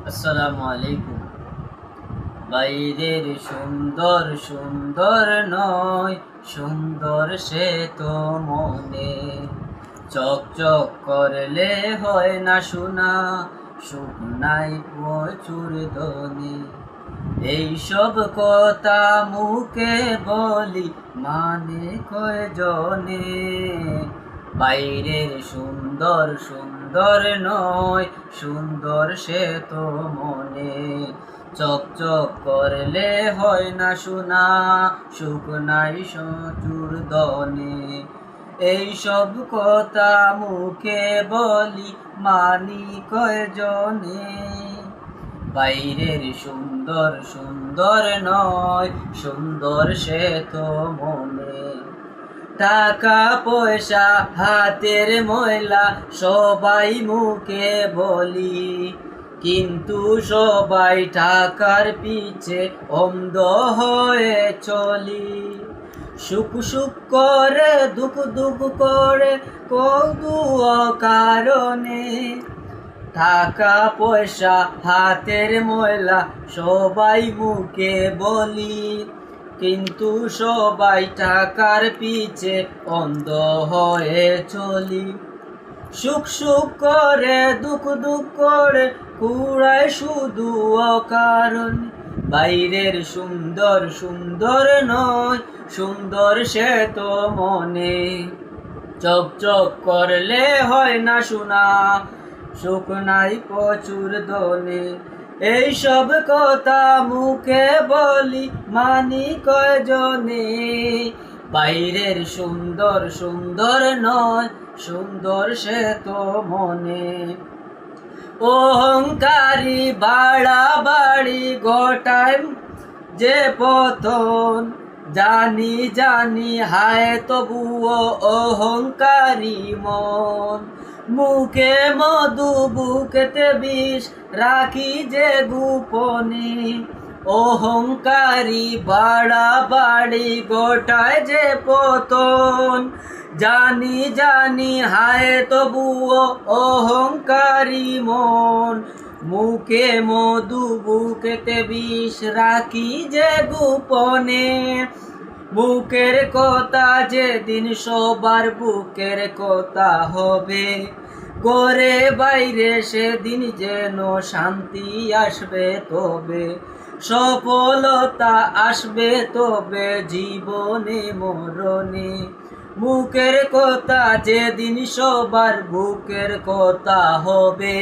আসসালামু আলাইকুম। বাইরের সুন্দর সুন্দর নয়, সুন্দর সে তো মনে। চকচক করলে হয় না শোনা, সুখ নাই প্রচুর ধনে। এইসব কথা মুখে বলি, মানে কয়জনে। বাইরের সুন্দর সুন্দর নয়, সুন্দর সে তো মনে। চকচক করলে হয় না শোনা, সুখ নাই প্রচুর ধনে। এইসব কথা মুখে বলি, মানি কয়জনে। বাইরের সুন্দর সুন্দর নয়, সুন্দর সে তো মনে। টাকা পয়সা হাতের ময়লা সবাই মুখে বলি, কিন্তু সবাই টাকার পিছে অন্ধ হয়ে চলি। সুখ সুখ করে দুঃখ দুঃখ করে কদু কারণে। টাকা পয়সা হাতের ময়লা সবাই মুখে বলি, কিন্তু সবাই টাকার পিছে অন্ধ হয়ে চলি। সুখ সুখ করে দুঃখ দুঃখ করে কুড়ায় শুধু অকারণ। বাইরের সুন্দর সুন্দর নয়, সুন্দর সে তো মনে। চকচক করলে হয় না শোনা, সুখ নাই প্রচুর ধনে। এইসব কথা মুখে বলি, মানি কয়জনে। বাইরের সুন্দর সুন্দর নয়, সুন্দর সে তো মনে। অহংকারী বাড়াবাড়ি ঘটায় যে পতন, জানি জানি হায় তবুও অহংকারী মন। মুখে মধু বুকেতে বিষ রাখি যে গোপনে। অহংকারী বাড়াবাড়ি ঘটায় যে পতন, জানি জানি হায় তবুও অহংকারী মন। মুখে মধু বুকেতে বিষ রাখি যে গোপনে। বুকের কথা যেদিন সবার বুকের কথা হবে, ঘরে বাইরে সেদিন যেন শান্তি আসবে তবে। সফলতা আসবে তবে জীবনে মরণে। মুখের কথা যেদিন সবার বুকের কথা হবে,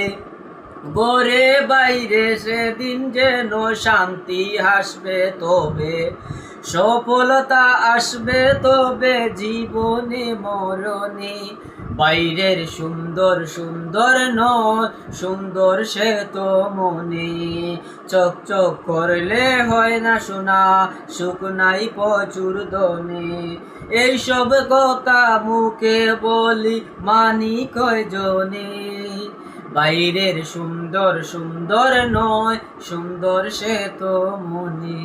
ঘরে বাইরে সেদিন যেন শান্তি আসবে তবে। সফলতা আসবে তবে জীবনে মরণে। বাইরের সুন্দর সুন্দর নয়, সুন্দর সে তো মনে। চকচক করলে হয় না শোনা, সুখ নাই প্রচুর ধনে। এইসব কথা মুখে বলি, মানি কয়জনে। বাইরের সুন্দর সুন্দর নয়, সুন্দর সে তো মনে।